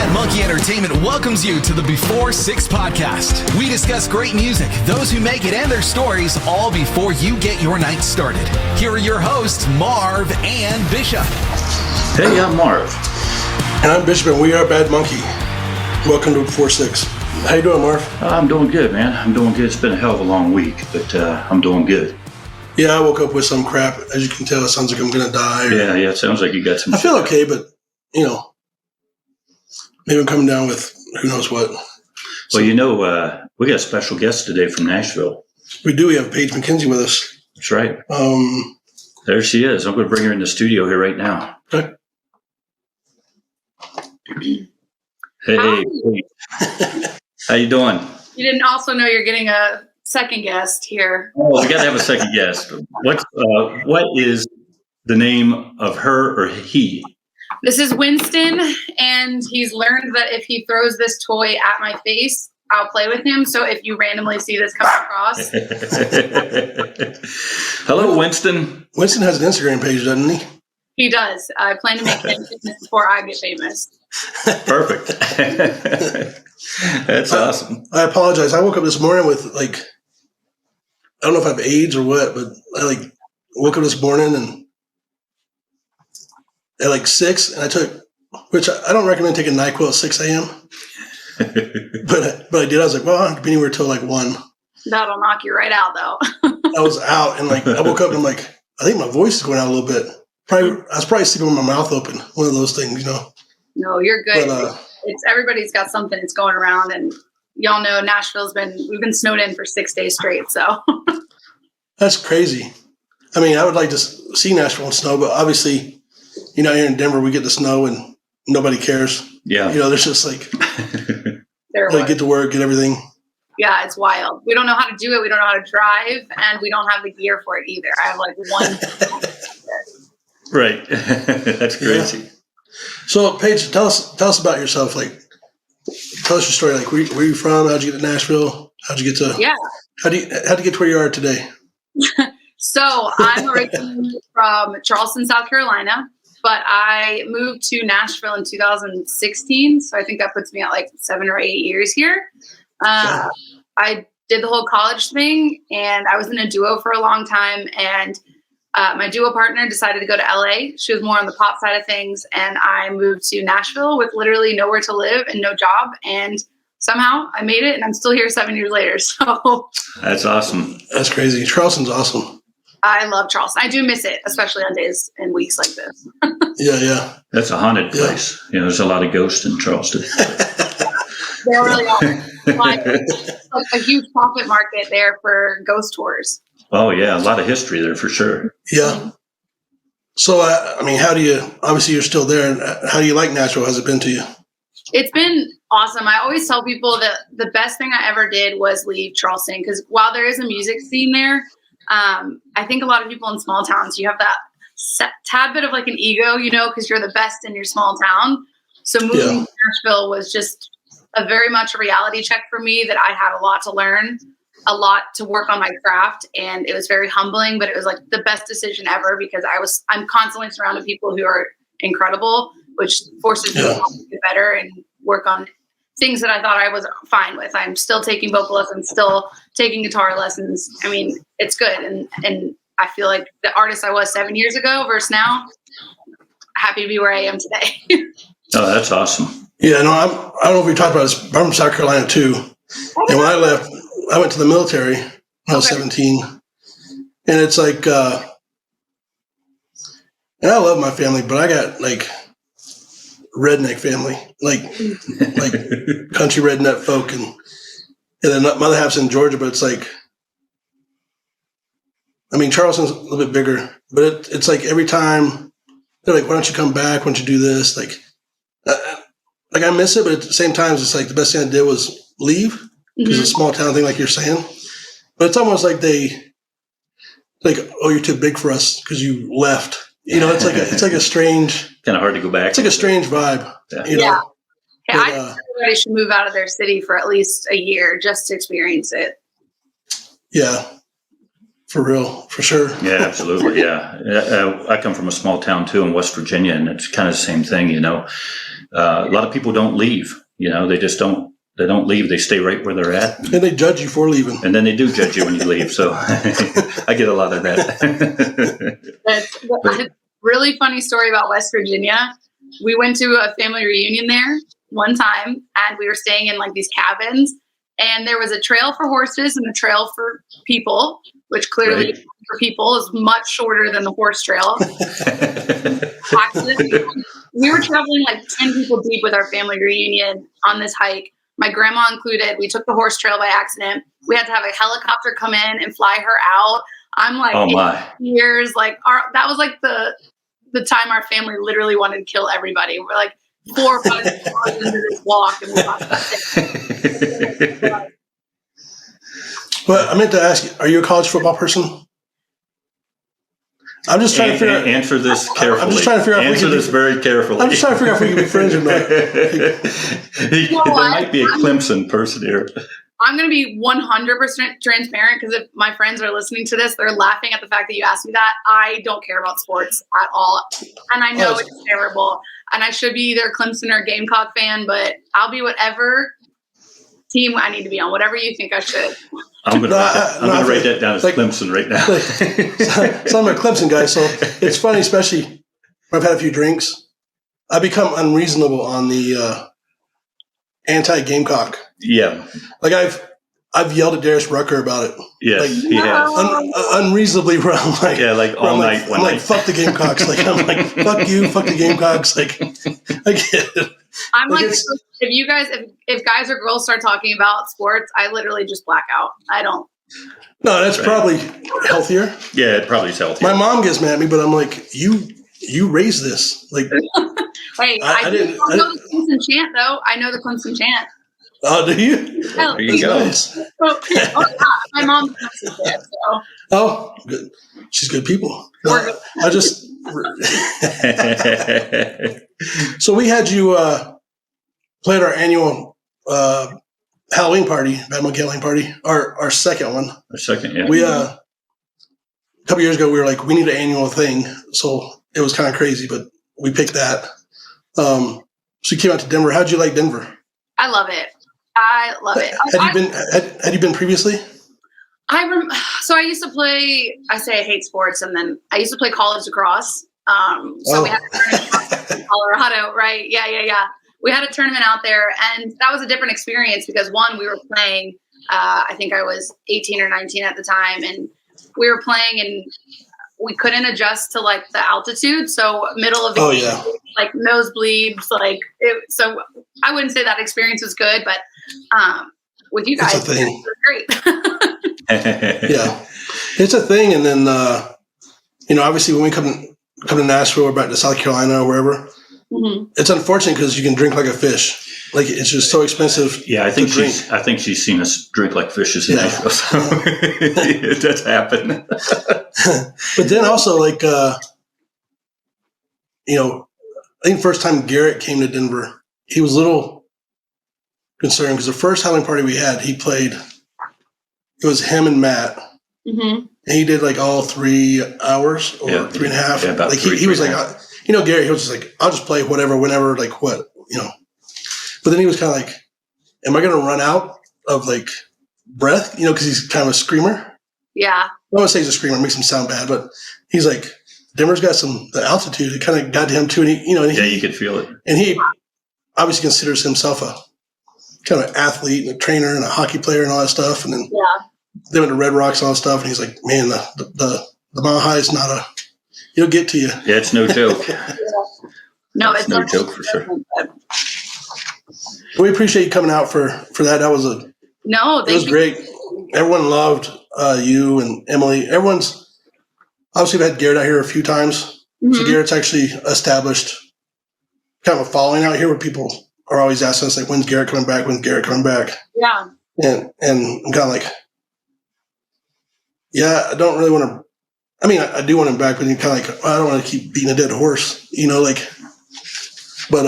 Bad Monkey Entertainment welcomes you to the B46 podcast. We discuss great music, those who make it, and their stories, all before you get your night started. Here are your hosts, Marv and Bishop. Hey, I'm Marv. And I'm Bishop, and we are Bad Monkey. Welcome to B46. How you doing, Marv? I'm doing good, man. I'm doing good. It's been a hell of a long week, but I'm doing good. Yeah, I woke up with some crap. As you can tell, it sounds like I'm going to die. Yeah, it sounds like you got some... I feel okay, but, maybe I'm coming down with who knows what. Well, we got a special guest today from Nashville. We do. We have Page Mckenzie with us. That's right. There she is. I'm going to bring her in the studio here right now. Okay. Hey. How you doing? You didn't also know you're getting a second guest here. Oh, we got to have a second guest. What is the name of her or he? This is Winston, and he's learned that if he throws this toy at my face, I'll play with him. So if you randomly see this come across. Hello, Winston. Winston has an Instagram page, doesn't he? He does. I plan to make him famous before I get famous. Perfect. That's awesome. I apologize. I woke up this morning with, I don't know if I have AIDS or what, but I, woke up this morning and at 6, and I took, which I don't recommend taking NyQuil at 6 a.m. but I did. I was like, well, I don't have to be anywhere till 1. That'll knock you right out, though. I was out, and I woke up and I'm like, I think my voice is going out a little bit. I was probably sleeping with my mouth open. One of those things, No, you're good. But, it's everybody's got something that's going around, and y'all know we've been snowed in for 6 days straight. So that's crazy. I mean, I would like to see Nashville in snow, but obviously, here in Denver, we get the snow and nobody cares. Yeah. There's just get to work, get everything. Yeah, it's wild. We don't know how to do it. We don't know how to drive, and we don't have the gear for it either. I have one. Right. That's crazy. Yeah. So, Paige, tell us about yourself. Tell us your story. Where are you from? How'd you get to Nashville? How'd you get to? Yeah. How'd you get to where you are today? So I'm originally from Charleston, South Carolina, but I moved to Nashville in 2016. So I think that puts me at 7 or 8 years here. I did the whole college thing, and I was in a duo for a long time. And my duo partner decided to go to LA. She was more on the pop side of things. And I moved to Nashville with literally nowhere to live and no job. And somehow I made it, and I'm still here 7 years later. So that's awesome. That's crazy. Charleston's awesome. I love Charleston. I do miss it, especially on days and weeks like this. Yeah. That's a haunted place. There's a lot of ghosts in Charleston. There really are. A huge profit market there for ghost tours. Oh, yeah. A lot of history there for sure. Yeah. So, obviously you're still there. And how do you like Nashville? How's it been to you? It's been awesome. I always tell people that the best thing I ever did was leave Charleston, because while there is a music scene there, I think a lot of people in small towns, you have that tad bit of an ego, because you're the best in your small town. So moving to Nashville was just very much a reality check for me, that I had a lot to learn, a lot to work on my craft, and it was very humbling, but it was the best decision ever, because I'm constantly surrounded people who are incredible, which forces me to get better and work on things that I thought I was fine with. I'm still taking vocal lessons, still taking guitar lessons. I mean, it's good. And I feel like the artist I was 7 years ago versus now, happy to be where I am today. Oh, that's awesome. Yeah, no, I don't know if we talked about this. I'm from South Carolina too. And when I left, I went to the military when I was 17. And it's and I love my family, but I got redneck family, country redneck folk, and then my other half's in Georgia, but it's Charleston's a little bit bigger, but it's every time they're why don't you come back? Why don't you do this? I miss it, but at the same time, it's the best thing I did was leave, because it's a small town thing, like you're saying. But it's almost oh, you're too big for us because you left. It's a strange, kind of hard to go back. It's a strange vibe. Yeah. Hey, I think everybody should move out of their city for at least a year just to experience it. Yeah, For real, for sure. Yeah, absolutely. Yeah. I come from a small town too in West Virginia, and it's kind of the same thing, you know. A lot of people don't leave, you know, they don't leave. They stay right where they're at. And they judge you for leaving. And then they do judge you when you leave. So I get a lot of that. That's a really funny story about West Virginia. We went to a family reunion there one time, and we were staying in like these cabins, and there was a trail for horses and a trail for people, which clearly Right. for people is much shorter than the horse trail. We were traveling like 10 people deep with our family reunion on this hike. My grandma included. We took the horse trail by accident. We had to have a helicopter come in and fly her out. I'm like, Oh my. 8 years, like that was like the time our family literally wanted to kill everybody. We're like 4 or 5 hours into this walk, and we But I meant to ask you, are you a college football person? I'm just trying to figure out. Answer this carefully. I'm just trying to figure out if we Answer can this very carefully. I'm just trying to figure out if we can be friends or not. There might be a Clemson person here. I'm going to be 100% transparent, because if my friends are listening to this, they're laughing at the fact that you asked me that. I don't care about sports at all. And I know it's terrible. And I should be either a Clemson or a Gamecock fan, but I'll be whatever team I need to be on, whatever you think I should. I'm going to write that down as like, Clemson right now. So I'm a Clemson guy, so it's funny, especially when I've had a few drinks. I become unreasonable on the anti-Gamecock. Yeah. Like I've yelled at Darius Rucker about it. Yes, like, he has. Unreasonably, where I'm like, like all night. I'm like, fuck the Gamecocks. Like I'm like, fuck you, fuck the Gamecocks. Like I get it. I'm like if guys or girls start talking about sports, I literally just black out. I don't. No, that's probably healthier. Yeah, it probably is healthier. My mom gets mad at me, but I'm like, you raised this. Like, hey, I know the Clemson chant though. I know the Clemson chant. Oh, do you? Hell, there you go. Nice. Yeah. My mom's a Clemson fan, so. Oh, good. She's good people. No, I just. So we had you play at our annual Halloween party, Bad Halloween party, our second one. Our second, yeah. We a couple years ago we were like, we need an annual thing, so it was kind of crazy, but we picked that. So you came out to Denver. How'd you like Denver? I love it. I love it. Had you been previously? So I used to play. I say I hate sports, and then I used to play college lacrosse. We had a tournament in Colorado, right? Yeah. We had a tournament out there, and that was a different experience because one, we were playing. I think I was 18 or 19 at the time, and we were playing, and we couldn't adjust to like the altitude. So middle of the game, like nosebleeds, like it, so I wouldn't say that experience was good, but with you guys, it was great. Yeah, it's a thing. And then obviously when we come to Nashville or back to South Carolina or wherever, it's unfortunate because you can drink like a fish. Like it's just so expensive. Yeah, I think she's seen us drink like fishes in Nashville. So it does happen. But then also like I think first time Garrett came to Denver, he was a little concerned because the first Halloween party we had, he played. It was him and Matt, and he did like all 3 hours or 3.5. Yeah, about like three, he was like, Gary, he was just like, I'll just play whatever, whenever, like what, But then he was kind of like, am I going to run out of like breath? Because he's kind of a screamer. Yeah. I don't want to say he's a screamer, it makes him sound bad, but he's like, Denver's got the altitude. It kind of got to him too, and you could feel it. And he obviously considers himself a kind of athlete and a trainer and a hockey player and all that stuff. And then they went to Red Rocks and all that stuff. And he's like, man, the Mile High is not it'll get to you. Yeah, it's no joke. No, it's no joke for sure. We appreciate you coming out for that. That was it was great. Everyone loved you and Emily. Everyone's obviously we've had Garrett out here a few times. So Garrett's actually established kind of a following out here where people are always asking us like, when's Garrett coming back? When's Garrett coming back? Yeah. And I'm kind of like, yeah, I don't really want to. I mean, I do want him back, but you're kind of like, I don't want to keep beating a dead horse, But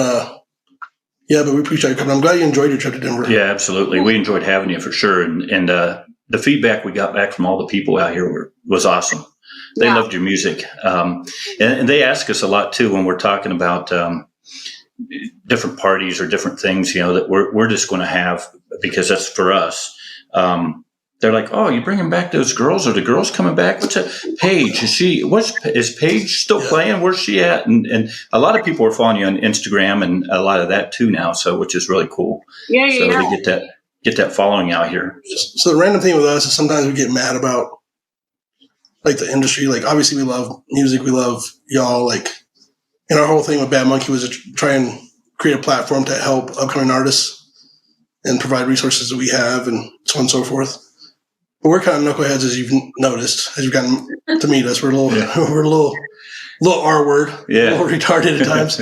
we appreciate you coming. I'm glad you enjoyed your trip to Denver. Yeah, absolutely. We enjoyed having you for sure. And the feedback we got back from all the people out here was awesome. They loved your music. And they ask us a lot too, when we're talking about, different parties or different things, that we're just going to have, because that's for us. They're like, "Oh, you bringing back those girls? Are the girls coming back? What's that? Paige? Is Paige still playing? Where's she at?" And a lot of people are following you on Instagram and a lot of that too now. So, which is really cool. Yeah. To get that following out here. So the random thing with us is sometimes we get mad about like the industry. Like obviously we love music, we love y'all. Like, and our whole thing with Bad Monkey was to try and create a platform to help upcoming artists and provide resources that we have and so on and so forth. But we're kind of knuckleheads, as you've noticed, as you've gotten to meet us. We're a little R word, a little retarded at times.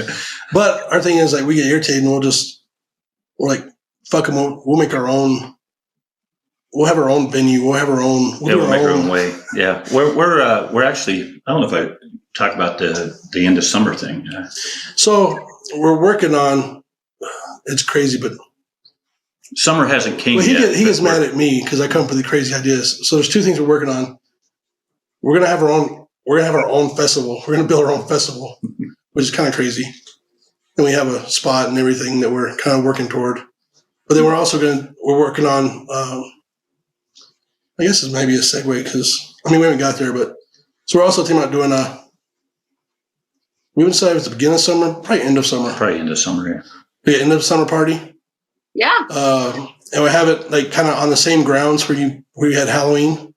But our thing is like we get irritated and we're like, fuck them. We'll make our own. We'll have our own venue. We'll have our own. We'll make our own way. Yeah, we're actually. I don't know if I talk about the end of summer thing. So we're working on. It's crazy, but summer hasn't came yet. He gets mad at me because I come up with the crazy ideas. So there's two things we're working on. We're gonna have our own. We're gonna have our own festival. We're gonna build our own festival, which is kind of crazy. And we have a spot and everything that we're kind of working toward. But then we're working on. I guess it's maybe a segue because we haven't got there, but so we're also thinking about doing we would say it was the beginning of summer, probably end of summer. Yeah, end of summer party. Yeah. And we have it like kind of on the same grounds where we had Halloween.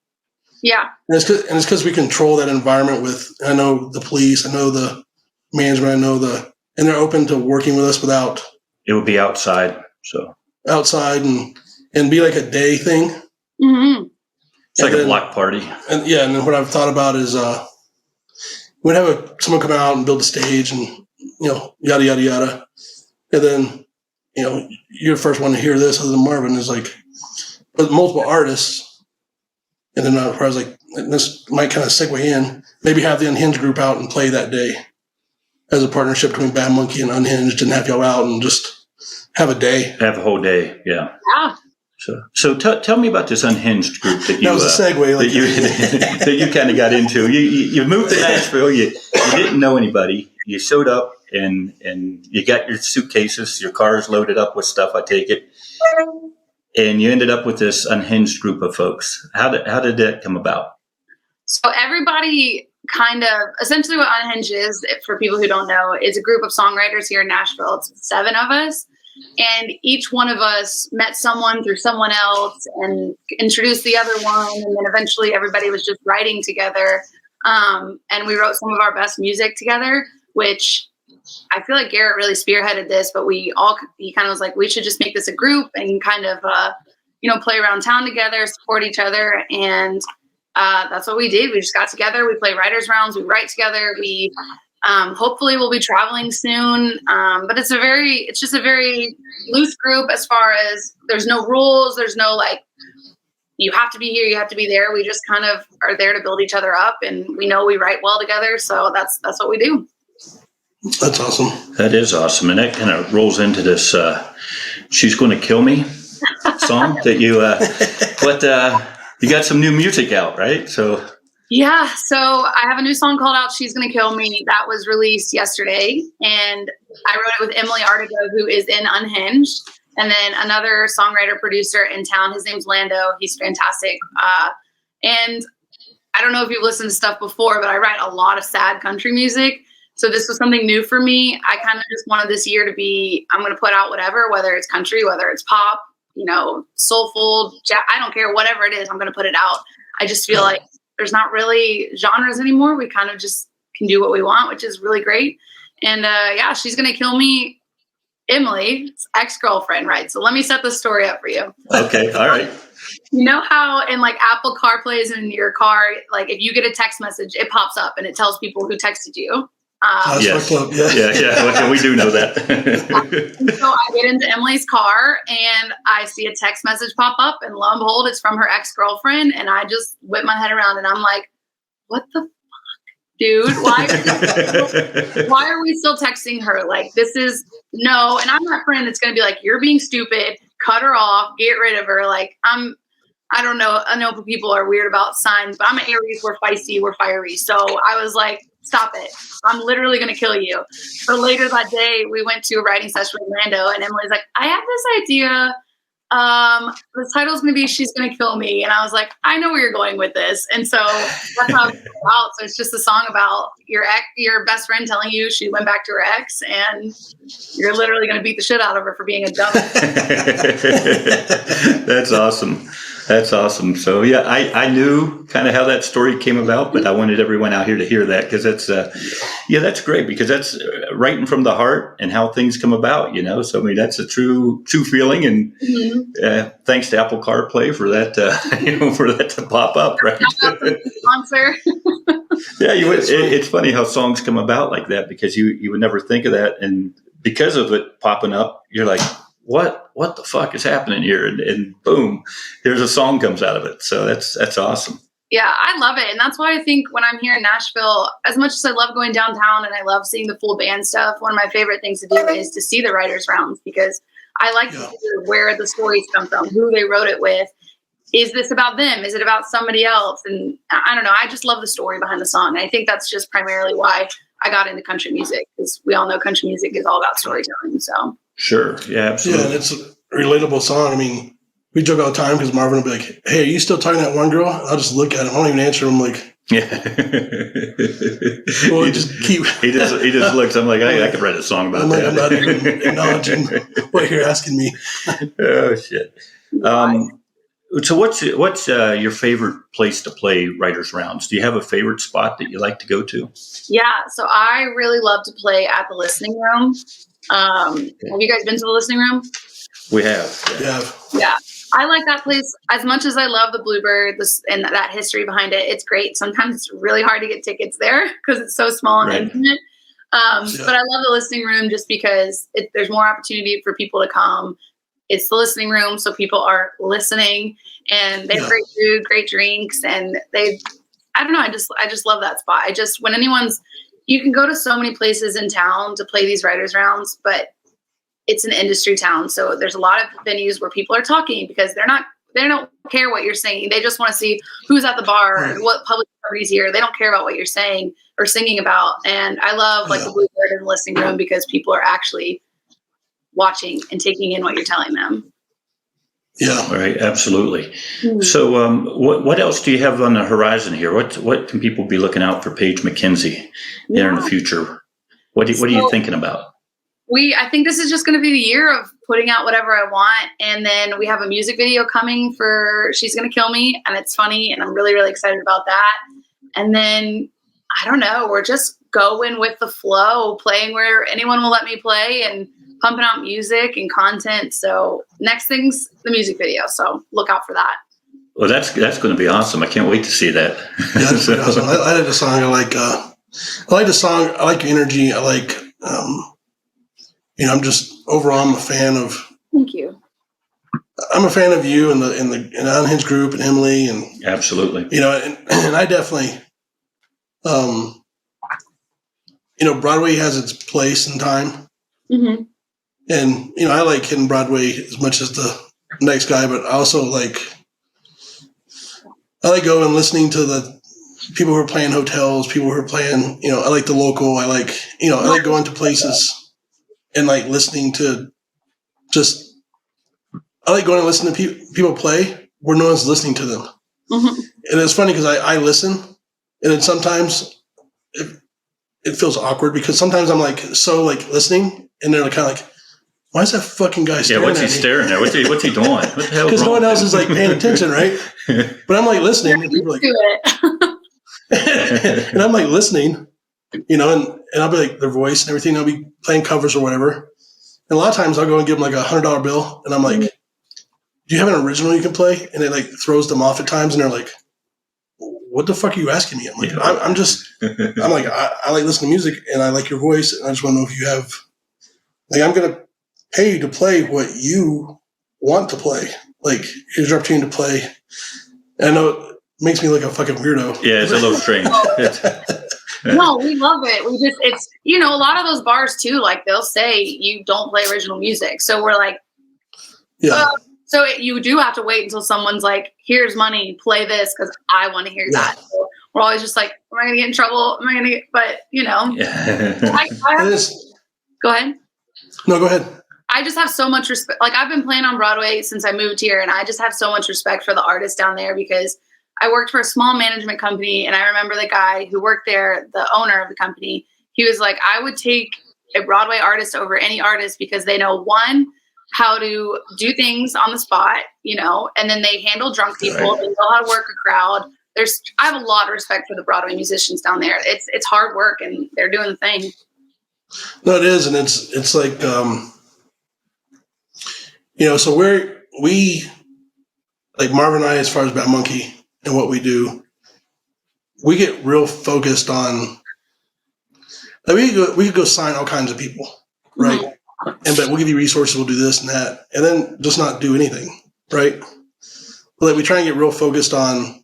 Yeah. And it's because we control that environment with, I know the police, I know the management, and they're open to working with us without. It would be outside, so. Outside and be like a day thing. Mm-hmm. It's like a block party. And then what I've thought about is we'd have someone come out and build a stage and, yada, yada, yada. And then, you're the first one to hear this other than Marvin is like, with multiple artists. And then I was like, this might kind of segue in, maybe have the Unhinged group out and play that day as a partnership between Bad Monkey and Unhinged and have y'all out and just have a day. Have a whole day, yeah. Yeah. So tell me about this Unhinged group that you. That was a segue. That you kind of got into. You moved to Nashville. You didn't know anybody. You showed up and you got your suitcases. Your car is loaded up with stuff. I take it, and you ended up with this Unhinged group of folks. How did that come about? So everybody kind of essentially what Unhinged is, for people who don't know, is a group of songwriters here in Nashville. It's 7 of us. And each one of us met someone through someone else and introduced the other one. And then eventually everybody was just writing together. And we wrote some of our best music together, which I feel like Garrett really spearheaded this, but he kind of was like, we should just make this a group and kind of, play around town together, support each other. And that's what we did. We just got together. We play writers rounds. We write together. We hopefully we'll be traveling soon. But it's just a very loose group as far as there's no rules. There's no like, you have to be here, you have to be there. We just kind of are there to build each other up, and we know we write well together. So that's what we do. That's awesome. That is awesome. And that kind of rolls into this, She's Going to Kill Me song that you, you got some new music out, right? So. Yeah, so I have a new song called out, She's Gonna Kill Me, that was released yesterday. And I wrote it with Emily Artigo, who is in Unhinged. And then another songwriter producer in town, his name's Lando. He's fantastic. And I don't know if you've listened to stuff before, but I write a lot of sad country music. So this was something new for me. I kind of just wanted this year to be, I'm going to put out whatever, whether it's country, whether it's pop, soulful, I don't care, whatever it is, I'm going to put it out. I just feel like there's not really genres anymore. We kind of just can do what we want, which is really great. And She's Gonna Kill Me, Emily's ex-girlfriend, right? So let me set the story up for you. Okay, all right. You know how in like Apple CarPlay is in your car, like if you get a text message, it pops up and it tells people who texted you. Yes. Yeah. Okay, we do know that. So I get into Emily's car and I see a text message pop up, and lo and behold, it's from her ex-girlfriend. And I just whip my head around and I'm like, what the fuck, dude? Why are we still texting her? Like, this is no. And I'm that friend that's going to be like, you're being stupid. Cut her off. Get rid of her. Like, I'm I don't know. I know people are weird about signs, but I'm an Aries. We're feisty. We're fiery. So I was like, stop it. I'm literally going to kill you. So later that day, we went to a writing session with Lando, and Emily's like, I have this idea. The title's going to be She's Gonna Kill Me. And I was like, I know where you're going with this. And so that's how it's out. So it's just a song about your best friend telling you she went back to her ex, and you're literally going to beat the shit out of her for being a dumb. That's awesome. That's awesome. So yeah, I knew kind of how that story came about, but I wanted everyone out here to hear that, because that's that's great, because that's writing from the heart and how things come about, So I mean, that's a true feeling, and thanks to Apple CarPlay for that, for that to pop up, right? Sponsor. Yeah, it's funny how songs come about like that, because you would never think of that, and because of it popping up, you're like, what the fuck is happening here? And boom, here's a song comes out of it. So that's awesome. Yeah, I love it. And that's why I think when I'm here in Nashville, as much as I love going downtown and I love seeing the full band stuff, one of my favorite things to do is to see the writers' rounds, because I like to hear where the stories come from, who they wrote it with. Is this about them? Is it about somebody else? And I don't know. I just love the story behind the song. And I think that's just primarily why I got into country music, because we all know country music is all about storytelling. So. Sure. Yeah, absolutely. Yeah, and it's a relatable song. I mean, we joke all the time because Marvin will be like, hey, are you still talking to that one girl? I'll just look at him. I don't even answer him. Like, yeah. Well, he just looks. I'm like, I could write a song about that. I'm not even acknowledging what you're asking me. Oh, shit. So what's your favorite place to play writers' rounds? Do you have a favorite spot that you like to go to? Yeah, so I really love to play at the Listening Room. Have you guys been to the Listening Room? We have. Yeah. I like that place as much as I love the Bluebird and that history behind it. It's great. Sometimes it's really hard to get tickets there because it's so small and intimate. But I love the Listening Room just because there's more opportunity for people to come. It's the Listening Room, so people are listening, and they have great food, great drinks, and I don't know. I just love that spot. You can go to so many places in town to play these writers' rounds, but it's an industry town. So there's a lot of venues where people are talking because they don't care what you're saying. They just want to see who's at the bar and what public party's here. They don't care about what you're saying or singing about. And I love the Bluebird and the Listening Room because people are actually watching and taking in what you're telling them. Yeah, right. Absolutely. Mm-hmm. So what else do you have on the horizon here? What can people be looking out for Page Mckenzie there in the future? What are you thinking about? I think this is just going to be the year of putting out whatever I want. And then we have a music video coming for She's Gonna Kill Me. And it's funny. And I'm really, really excited about that. And then, I don't know, we're just going with the flow, playing where anyone will let me play and pumping out music and content. So next thing's the music video. So look out for that. Well, that's going to be awesome. I can't wait to see that. Yeah, that's pretty awesome. I like the song. I like the song. I like your energy. I like, I'm I'm a fan of. Thank you. I'm a fan of you and the Unhinged group and Emily and. Absolutely. And I definitely, Broadway has its place and time. Mm-hmm. And, I like hitting Broadway as much as the next guy, but I also like going and listening to the people who are playing hotels, people who are playing, I like the local. I like going to places and like listening to I like going and listening to people play where no one's listening to them. Mm-hmm. And it's funny because I listen, and then sometimes it feels awkward because sometimes I'm like, so like listening, and they're kind of like, why is that fucking guy staring at me? Yeah, what's he staring at? What's he doing? What the hell? Because no one else is like paying attention, right? But I'm like listening, and people are like, and I'm like listening, and I'll be like their voice and everything. I'll be playing covers or whatever. And a lot of times I'll go and give them like $100 bill, and I'm like, do you have an original you can play? And it like throws them off at times, and they're like, what the fuck are you asking me? I'm like, I'm like, I like listening to music, and I like your voice, and I just want to know if you have, like, I'm going to pay you to play what you want to play. Like, here's your opportunity to play. And I know it makes me look like a fucking weirdo. Yeah, it's a little strange. No, we love it. It's a lot of those bars too, like they'll say you don't play original music. So we're like, So you do have to wait until someone's like, here's money, play this because I want to hear that. So we're always just like, am I going to get in trouble? Am I going to get, but you know, go ahead. No, go ahead. I just have so much respect. Like I've been playing on Broadway since I moved here, and I just have so much respect for the artists down there because I worked for a small management company, and I remember the guy who worked there, the owner of the company, he was like, I would take a Broadway artist over any artist because they know, one, how to do things on the spot, you know, and then they handle drunk people. Right. They know how to work a crowd. I have a lot of respect for the Broadway musicians down there. It's hard work, and they're doing the thing. No, it is, and it's like, you know, so we like Marv and I, as far as Bad Monkey and what we do, we get real focused on. Like we could go sign all kinds of people, right? Mm-hmm. And but we'll give you resources, we'll do this and that, and then just not do anything, right? But like we try and get real focused on.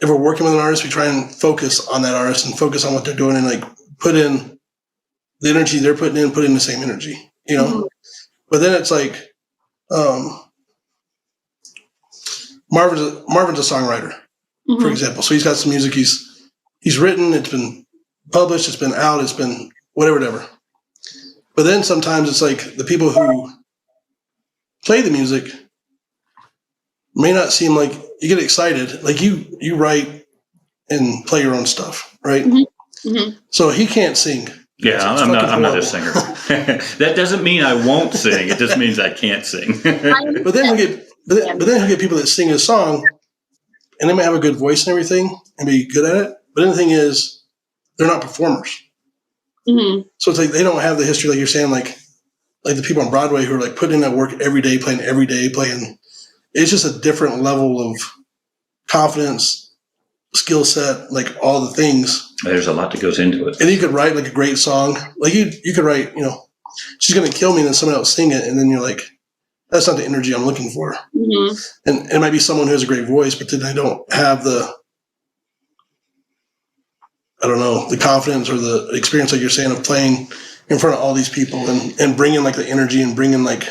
If we're working with an artist, we try and focus on that artist and focus on what they're doing and like put in the energy they're put in the same energy, you know? Mm-hmm. But then it's like, Marvin's a songwriter, mm-hmm. for example. So he's got some music he's written, it's been published, it's been out, it's been whatever. But then sometimes it's like the people who play the music may not seem like you get excited. Like you write and play your own stuff, right? Mm-hmm. Mm-hmm. So he can't sing. Yeah, I'm not a singer. That doesn't mean I won't sing. It just means I can't sing. But then he'll get people that sing a song, and they might have a good voice and everything and be good at it. But then the thing is, they're not performers. Mm-hmm. So it's like they don't have the history, like you're saying, like the people on Broadway who are like putting in that work every day, playing. It's just a different level of confidence, skill set, like all the things. There's a lot that goes into it. And you could write like a great song. Like you could write, you know, she's going to kill me, and then someone else sing it. And then you're like, that's not the energy I'm looking for. Mm-hmm. And it might be someone who has a great voice, but then they don't have the confidence or the experience, like you're saying, of playing in front of all these people and bringing like the energy and bringing like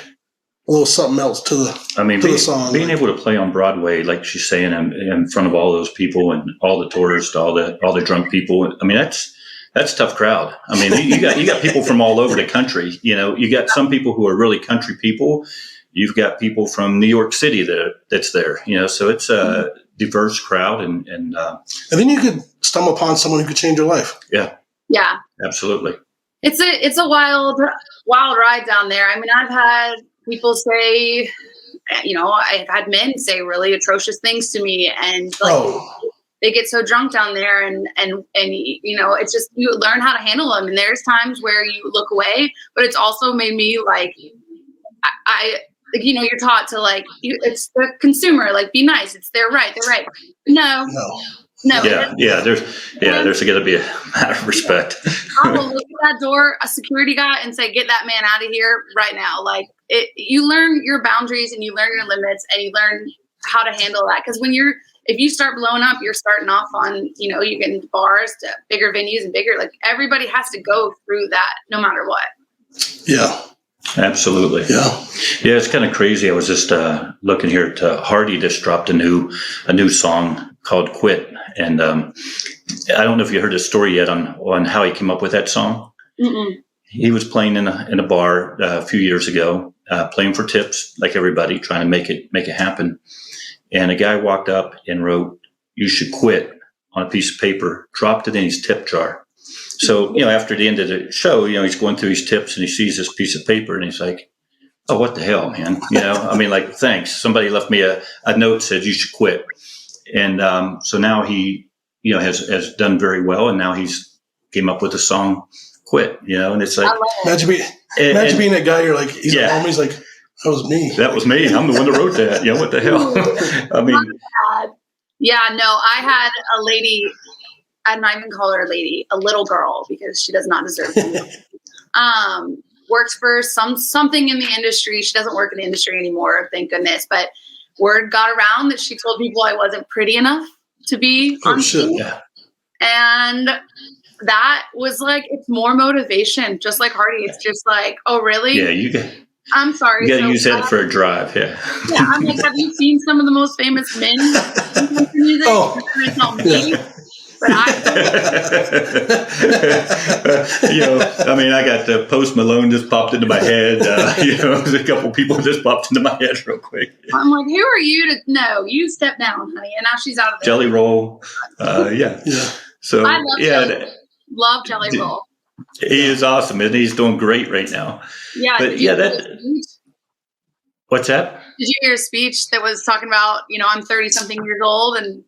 a little something else to the song. Being able to play on Broadway, like she's saying, in front of all those people and all the tourists, all the drunk people. I mean, that's tough crowd. I mean, you got people from all over the country. You know, you got some people who are really country people. You've got people from New York City that's there. You know, so it's a diverse crowd, and then you could stumble upon someone who could change your life. Yeah. Yeah. Absolutely. It's a wild ride down there. I mean, I've had people say, you know, I've had men say really atrocious things to me, and like they get so drunk down there, and you know, it's just you learn how to handle them. And there's times where you look away, but it's also made me like I you know, you're taught to like it's the consumer, like be nice. It's their right. They're right. No. Yeah. There's got to be a matter of respect. I will look at that door, a security guy, and say, "Get that man out of here right now!" Like you learn your boundaries and you learn your limits and you learn how to handle that. Because if you start blowing up, you're starting off on, you know, you get into bars to bigger venues and bigger. Like everybody has to go through that, no matter what. Yeah. Absolutely. Yeah. Yeah, it's kind of crazy. I was just looking here at Hardy just dropped a new song called "Quit," and I don't know if you heard his story yet on how he came up with that song. Mm-mm. He was playing in a bar a few years ago, playing for tips like everybody, trying to make it happen. And a guy walked up and wrote, "You should quit," on a piece of paper, dropped it in his tip jar. So, you know, after the end of the show, you know, he's going through his tips and he sees this piece of paper and he's like, "Oh, what the hell, man?" You know, I mean, like, thanks. Somebody left me a note that said, "You should quit." And so now he, you know, has done very well. And now he's came up with a song, "Quit," you know, and it's like, imagine being that guy. You're like, he's at home. He's like, that was me. That was me. I'm the one that wrote that. You know, what the hell? I mean, yeah, no, I had a lady. I'm not even call her a lady, a little girl, because she does not deserve to. Works for something in the industry. She doesn't work in the industry anymore, thank goodness. But word got around that she told people I wasn't pretty enough to be on TV. Yeah. And that was like, it's more motivation, just like Hardy. It's just like, oh, really? Yeah, I'm sorry. You got to so use that for a drive. Yeah. Yeah, I'm like, have you seen some of the most famous men in country music? Oh, You're gonna tell me, but I mean, I got Post Malone just popped into my head. There's a couple people just popped into my head real quick. I'm like, who are you to know? You step down, honey. And now she's out of there. Jelly Roll. Yeah. So, I love Jelly. Love Jelly Roll. He is awesome, and he's doing great right now. Yeah. But what's that? Did you hear a speech that was talking about, I'm 30 something years old and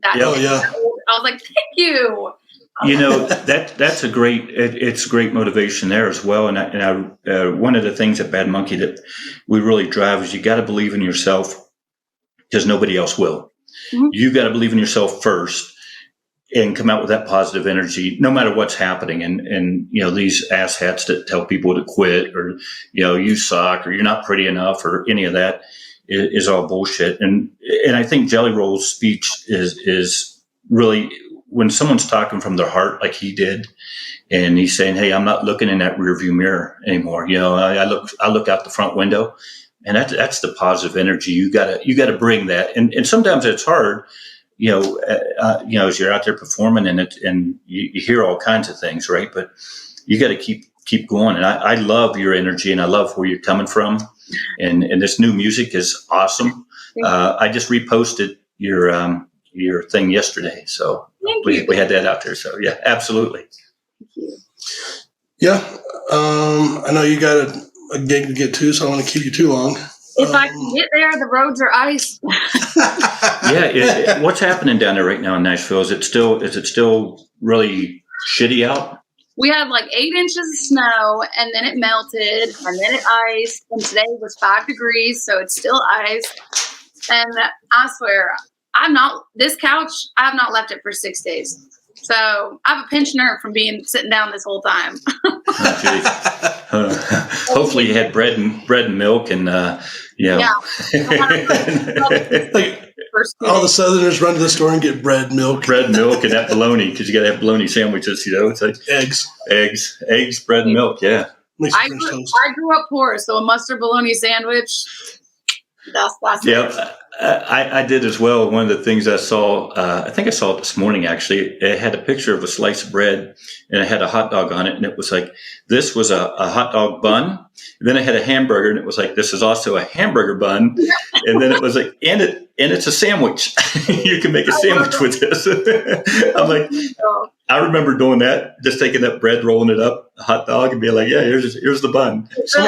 that? Oh, yeah. I was like, thank you. That's a great. It's great motivation there as well. And I one of the things at Bad Monkey that we really drive is you got to believe in yourself because nobody else will. Mm-hmm. You got to believe in yourself first and come out with that positive energy, no matter what's happening. And these asshats that tell people to quit or you suck or you're not pretty enough or any of that is all bullshit. And I think Jelly Roll's speech is really. When someone's talking from their heart like he did, and he's saying, "Hey, I'm not looking in that rearview mirror anymore. I look out the front window," and that's the positive energy. You gotta bring that, and sometimes it's hard, as you're out there performing, and you hear all kinds of things, right? But you got to keep going. And I love your energy, and I love where you're coming from, and this new music is awesome. I just reposted your thing yesterday, so we had that out there. So yeah, absolutely. Thank you. Yeah, I know you got a gig to get to, so I don't want to keep you too long. If I can get there, the roads are ice. Yeah, what's happening down there right now in Nashville? Is it still really shitty out? We had like 8 inches of snow, and then it melted, and then it iced, and today was 5 degrees, so it's still ice. And I swear, this couch, I have not left it for 6 days. So I have a pensioner from sitting down this whole time. Hopefully you had bread and milk and, Yeah. All the Southerners run to the store and get bread, milk. Bread, milk, and that bologna, because you got to have bologna sandwiches, It's like eggs, bread, and milk, yeah. I grew up poor, so a mustard bologna sandwich, that's yeah. I did as well. One of the things I saw, I think I saw it this morning, actually, it had a picture of a slice of bread and it had a hot dog on it. And it was like, this was a hot dog bun. And then it had a hamburger and it was like, this is also a hamburger bun. And then it was like, and it's a sandwich. You can make a sandwich with this. I'm like, I remember doing that, just taking that bread, rolling it up, a hot dog, and being like, yeah, here's the bun. So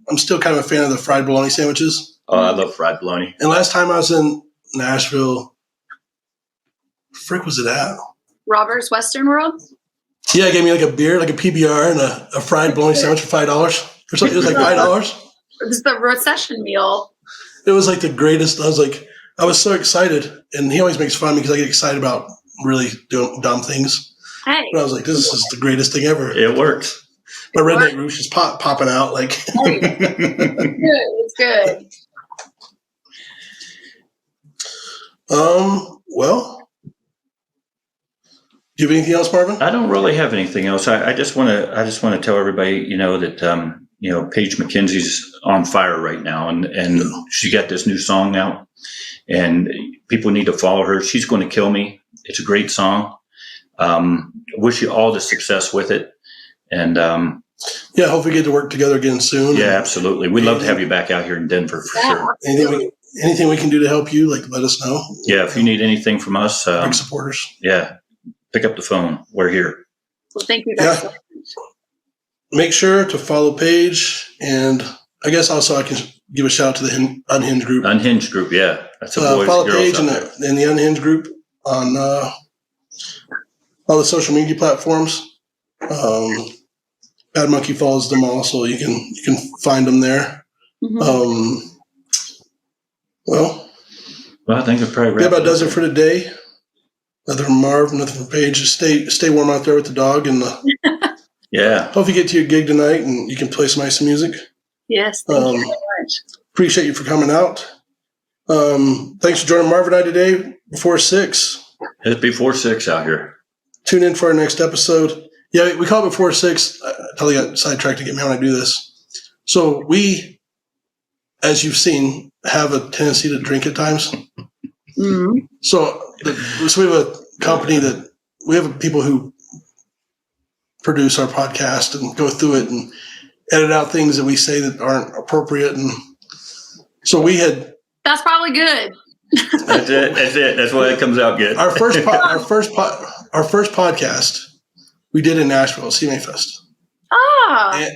I'm still kind of a fan of the fried bologna sandwiches. Oh, I love fried bologna. And last time I was in Nashville, frick was it at? Robert's Western World? Yeah, it gave me like a beer, like a PBR, and a fried bologna sandwich for $5 or something. It was like $5. It's the recession meal. It was like the greatest. I was so excited, and he always makes fun of me because I get excited about really doing dumb things. Hey. But I was like, this is the greatest thing ever. It works. My redneck roosh is popping out like. It's good. Well, do you have anything else, Marvin? I don't really have anything else. I just want to tell everybody, that Page Mckenzie's on fire right now, and she got this new song out, and people need to follow her. She's Going to Kill Me. It's a great song. Wish you all the success with it, and yeah, hope we get to work together again soon. Yeah, absolutely. We'd love to have you back out here in Denver for sure. Anything we can do to help you, let us know. Yeah, if you need anything from us, big supporters. Yeah, pick up the phone. We're here. Well, thank you guys so much. Make sure to follow Paige, and I guess also I can give a shout out to the Unhinged group. Unhinged group, yeah. That's a boys follow and girls Paige out there. in the Unhinged group on all the social media platforms. Bad Monkey follows them all, so you can find them there. Mm-hmm. Well, I think it probably that about does it for today. Nothing from Marv, nothing from Paige. Just stay warm out there with the dog, and yeah. Hope you get to your gig tonight and you can play some nice music. Yes, thank you very much. Appreciate you for coming out. Thanks for joining Marv and I today. B46. It's B46 out here. Tune in for our next episode. Yeah, we call it Before 6. I totally got sidetracked to get me when I do this. So we, as you've seen, have a tendency to drink at times. Mm-hmm. So we have a company that we have people who produce our podcast and go through it and edit out things that we say that aren't appropriate. And so we had. That's probably good. That's it. That's why it comes out good. Our first podcast we did in Nashville, CMA Fest. Ah.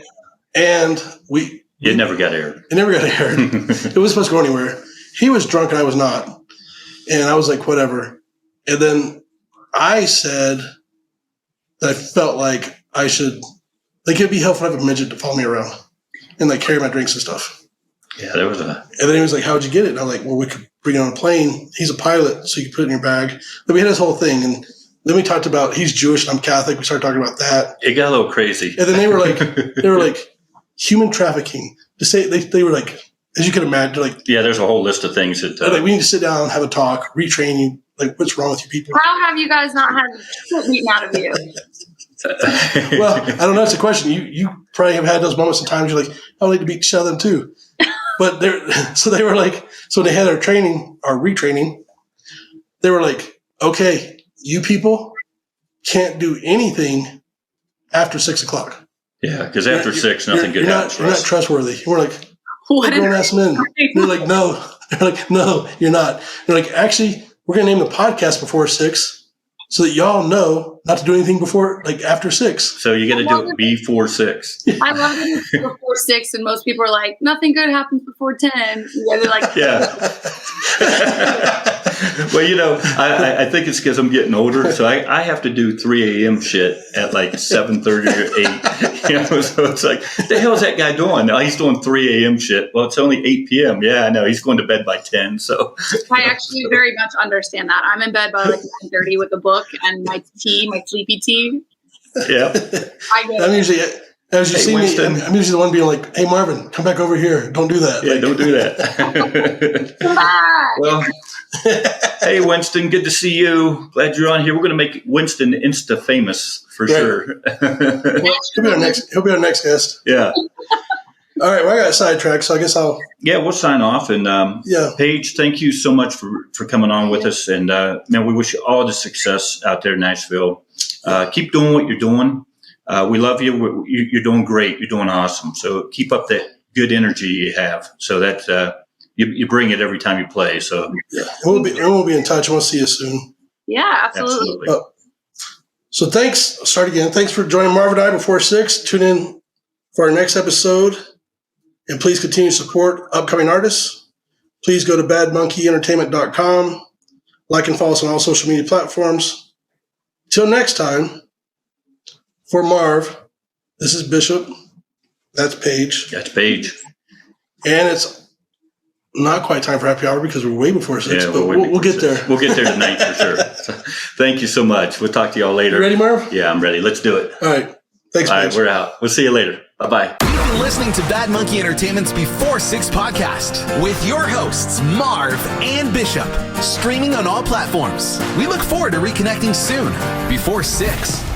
And it never got aired. It never got aired. It wasn't supposed to go anywhere. He was drunk and I was not. And I was like, whatever. And then I said that I felt like I should, like, it'd be helpful to have a midget to follow me around and like carry my drinks and stuff. Yeah, there was And then he was like, how'd you get it? And I was like, well, we could bring it on a plane. He's a pilot, so you can put it in your bag. Then we had this whole thing. And then we talked about, he's Jewish and I'm Catholic. We started talking about that. It got a little crazy. And then they were like, human trafficking. To say they were like, as you can imagine, like, yeah, there's a whole list of things that like, we need to sit down and have a talk, retrain you. Like, what's wrong with you people? How have you guys not had shit beaten out of you? Well, I don't know. That's a question. You probably have had those moments and times you're like, I need to beat each other too. But they were like, so when they had our training, our retraining, they were like, okay, you people can't do anything after 6 o'clock. Yeah, because after 6, nothing good happens. You're not trustworthy. We're like, What don't ask men. They're like, no. They're like, no, you're not. They're like, actually, we're going to name the podcast Before 6 so that y'all know not to do anything before, like, after 6. So you got to do it B46. I love it before 6, and most people are like, nothing good happens before 10. Yeah, they're like, Yeah. Well, I think it's because I'm getting older, so I have to do 3 a.m. shit at like 7:30 or 8. So it's like, the hell is that guy doing? Oh, he's doing 3 a.m. shit. Well, it's only 8 p.m. Yeah, I know. He's going to bed by 10. So I actually very much understand that. I'm in bed by like 9:30 with a book and my tea, my sleepy tea. Yeah. I get I'm it. usually, as you see Winston. me, I'm usually the one being like, hey, Marvin, come back over here. Don't do that. Yeah, Like, don't do that. Bye. Well, hey, Winston, good to see you. Glad you're on here. We're going to make Winston Insta famous for sure. he'll be our next guest. Yeah. All right, well, I got sidetracked, so I guess I'll. Yeah, we'll sign off. And Yeah. Paige, thank you so much for coming on with us. And man, we wish you all the success out there in Nashville. Keep doing what you're doing. We love you. You're doing great. You're doing awesome. So keep up that good energy you have. So that you bring it every time you play. So Yeah, we'll be in touch. We'll see you soon. Yeah, absolutely. So thanks. I'll start again. Thanks for joining Marv and I Before 6. Tune in for our next episode. And please continue to support upcoming artists. Please go to badmonkeyentertainment.com. Like and follow us on all social media platforms. Till next time, for Marv, this is Bishop. That's Paige. that's Paige. And it's not quite time for happy hour because we're way before 6, Yeah, but we'll get there. We'll get there tonight for sure. So, thank you so much. We'll talk to y'all later. You ready, Marv? Yeah, I'm ready. Let's do it. All right. Thanks, All right, Paige. we're out. We'll see you later. Bye-bye. You've been listening to Bad Monkey Entertainment's Before 6 podcast with your hosts, Marv and Bishop, streaming on all platforms. We look forward to reconnecting soon. Before 6.